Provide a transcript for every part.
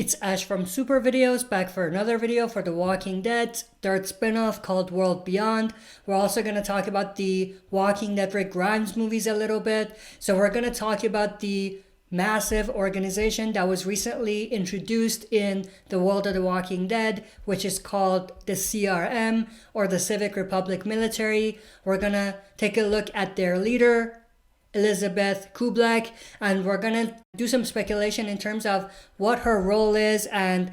it's Ash from Super Videos, back for another video for The Walking Dead's third spin-off called World Beyond. We're also going to talk about the Walking Dead Rick Grimes movies a little bit. So we're going to talk about the massive organization that was recently introduced in the world of The Walking Dead, which is called the CRM, or the Civic Republic Military. We're going to take a look at their leader, Elizabeth Kublek, and we're gonna do some speculation in terms of what her role is and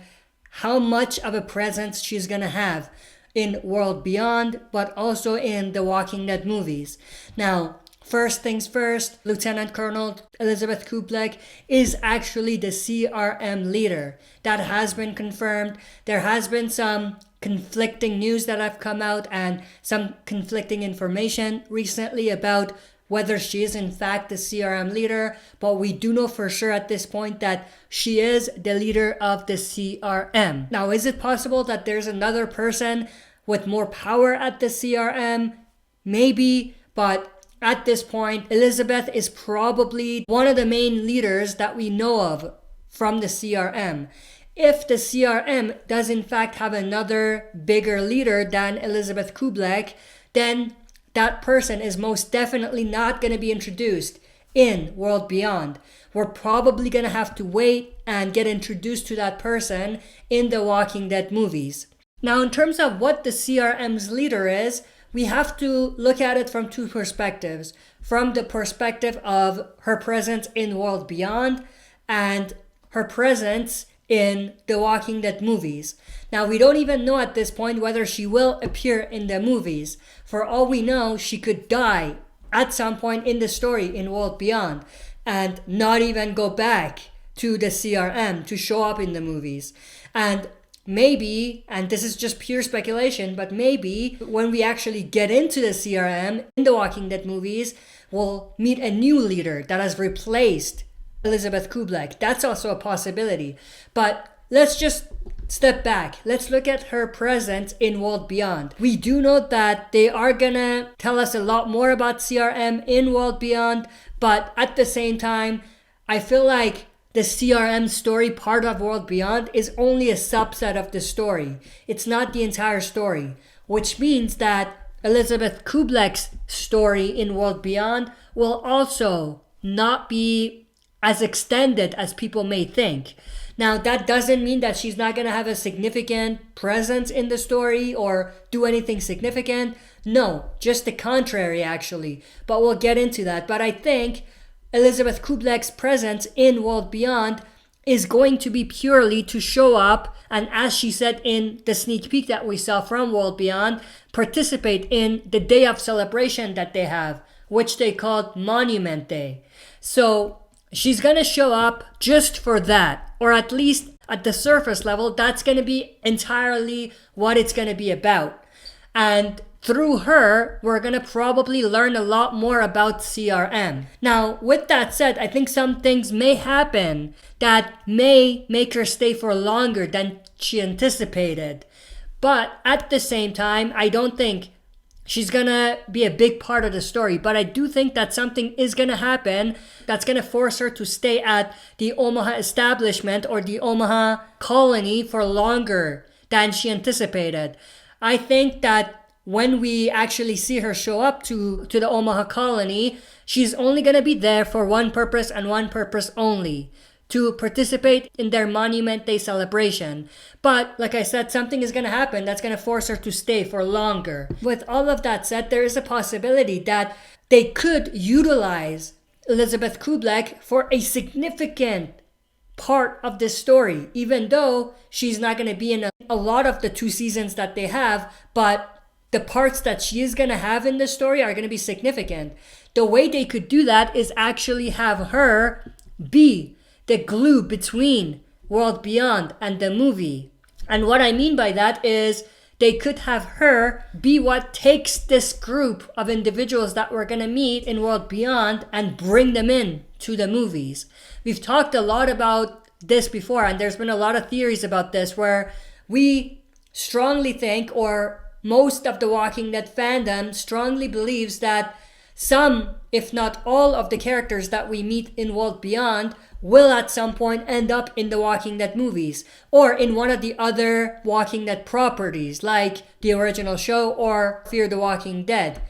how much of a presence she's gonna have in World Beyond, but also in the Walking Dead movies. Now, first things first, Lieutenant Colonel Elizabeth Kublek is actually the CRM leader. That has been confirmed. There has been some conflicting news that have come out and some conflicting information recently about whether she is in fact the CRM leader, but we do know for sure at this point that she is the leader of the CRM. Now, is it possible that there's another person with more power at the CRM? Maybe, but at this point, Elizabeth is probably one of the main leaders that we know of from the CRM. If the CRM does in fact have another bigger leader than Elizabeth Kublek, then that person is most definitely not going to be introduced in World Beyond. We're probably going to have to wait and get introduced to that person in the Walking Dead movies. Now, in terms of what the CRM's leader is, we have to look at it from two perspectives. From the perspective of her presence in World Beyond and her presence in the Walking Dead movies. Now, we don't even know at this point whether she will appear in the movies. For all we know, she could die at some point in the story in World Beyond and not even go back to the CRM to show up in the movies. And maybe, and this is just pure speculation, but maybe when we actually get into the CRM in the Walking Dead movies, we'll meet a new leader that has replaced Elizabeth Kublek. That's also a possibility. But let's just step back. Let's look at her presence in World Beyond. We do know that they are gonna tell us a lot more about CRM in World Beyond, but at the same time, I feel like the CRM story part of World Beyond is only a subset of the story. It's not the entire story, which means that Elizabeth Kublek's story in World Beyond will also not be as extended as people may think. Now, that doesn't mean that she's not going to have a significant presence in the story or do anything significant. No, just the contrary, actually. But we'll get into that. But I think Elizabeth Kublek's presence in World Beyond is going to be purely to show up and, as she said in the sneak peek that we saw from World Beyond, participate in the day of celebration that they have, which they called Monument Day. So she's going to show up just for that, or at least at the surface level, that's going to be entirely what it's going to be about. And through her, we're going to probably learn a lot more about CRM. Now, with that said, I think some things may happen that may make her stay for longer than she anticipated. But at the same time, I don't think she's gonna be a big part of the story, but I do think that something is gonna happen that's gonna force her to stay at the Omaha establishment or the Omaha colony for longer than she anticipated. I think that when we actually see her show up to the Omaha colony, she's only gonna be there for one purpose and one purpose only: to participate in their Monument Day celebration. But like I said, something is going to happen that's going to force her to stay for longer. With all of that said, there is a possibility that they could utilize Elizabeth Kublek for a significant part of this story, even though she's not going to be in a lot of the 2 seasons that they have, but the parts that she is going to have in the story are going to be significant. The way they could do that is actually have her be the glue between World Beyond and the movie. And what I mean by that is they could have her be what takes this group of individuals that we're going to meet in World Beyond and bring them in to the movies. We've talked a lot about this before, and there's been a lot of theories about this where we strongly think, or most of the Walking Dead fandom strongly believes, that some, if not all, of the characters that we meet in World Beyond will at some point end up in the Walking Dead movies or in one of the other Walking Dead properties like the original show or Fear the Walking Dead.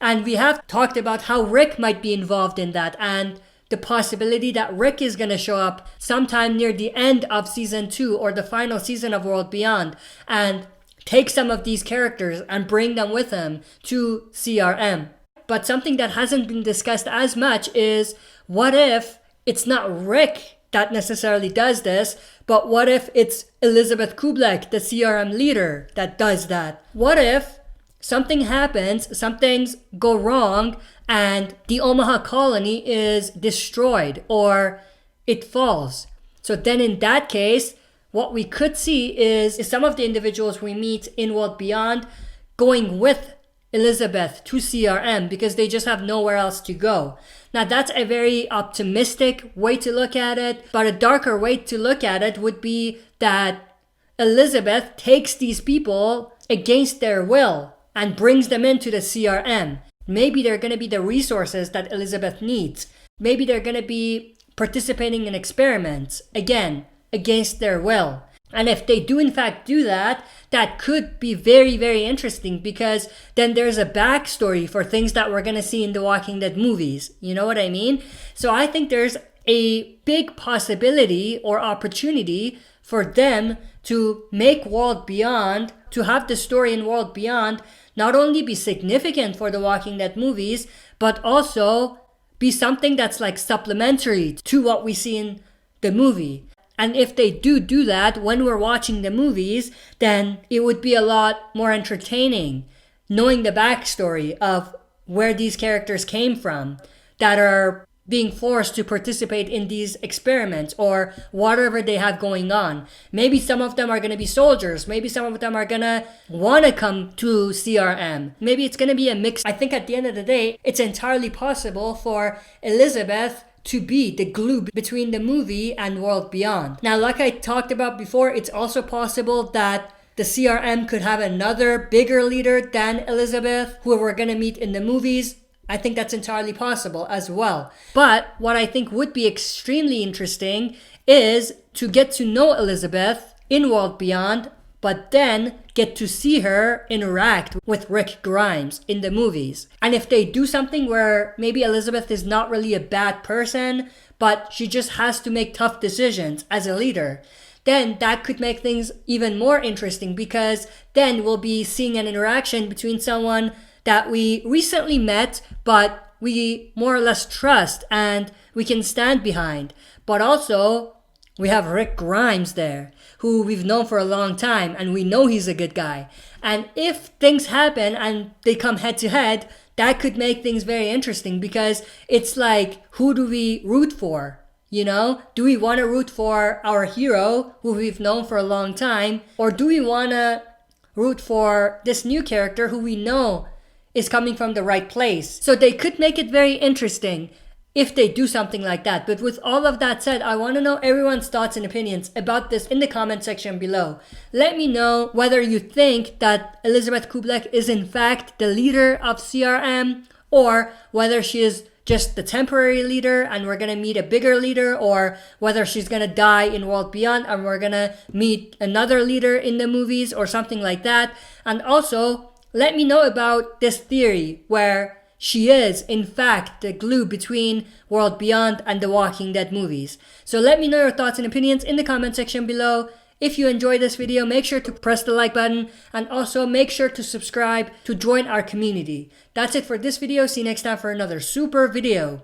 And we have talked about how Rick might be involved in that and the possibility that Rick is going to show up sometime near the end of season 2 or the final season of World Beyond and take some of these characters and bring them with him to CRM. But something that hasn't been discussed as much is, what if it's not Rick that necessarily does this, but what if it's Elizabeth Kublek, the CRM leader, that does that? What if something happens, some things go wrong, and the Omaha colony is destroyed or it falls? So then in that case, what we could see is some of the individuals we meet in World Beyond going with Elizabeth to CRM because they just have nowhere else to go. Now that's a very optimistic way to look at it, but a darker way to look at it would be that Elizabeth takes these people against their will and brings them into the CRM. Maybe they're going to be the resources that Elizabeth needs. Maybe they're going to be participating in experiments, again, against their will. And if they do in fact do that, that could be very, very interesting because then there's a backstory for things that we're going to see in the Walking Dead movies. You know what I mean? So I think there's a big possibility or opportunity for them to make World Beyond, to have the story in World Beyond not only be significant for the Walking Dead movies, but also be something that's like supplementary to what we see in the movie. And if they do that when we're watching the movies, then it would be a lot more entertaining knowing the backstory of where these characters came from that are being forced to participate in these experiments or whatever they have going on. Maybe some of them are going to be soldiers. Maybe some of them are going to want to come to CRM. Maybe it's going to be a mix. I think at the end of the day, it's entirely possible for Elizabeth to be the glue between the movie and World Beyond. Now, like I talked about before, it's also possible that the CRM could have another bigger leader than Elizabeth, who we're going to meet in the movies. I think that's entirely possible as well. But what I think would be extremely interesting is to get to know Elizabeth in World Beyond, but then get to see her interact with Rick Grimes in the movies. And if they do something where maybe Elizabeth is not really a bad person, but she just has to make tough decisions as a leader, then that could make things even more interesting because then we'll be seeing an interaction between someone that we recently met, but we more or less trust and we can stand behind. But also, we have Rick Grimes there, who we've known for a long time, and we know he's a good guy. And if things happen and they come head to head, that could make things very interesting because it's like, who do we root for? You know, do we want to root for our hero, who we've known for a long time, or do we want to root for this new character who we know is coming from the right place? So they could make it very interesting if they do something like that. But with all of that said, I want to know everyone's thoughts and opinions about this in the comment section below. Let me know whether you think that Elizabeth Kublek is in fact the leader of CRM, or whether she is just the temporary leader and we're going to meet a bigger leader, or whether she's going to die in World Beyond and we're going to meet another leader in the movies or something like that. And also, let me know about this theory where she is, in fact, the glue between World Beyond and the Walking Dead movies. So let me know your thoughts and opinions in the comment section below. If you enjoyed this video, make sure to press the like button and also make sure to subscribe to join our community. That's it for this video. See you next time for another super video.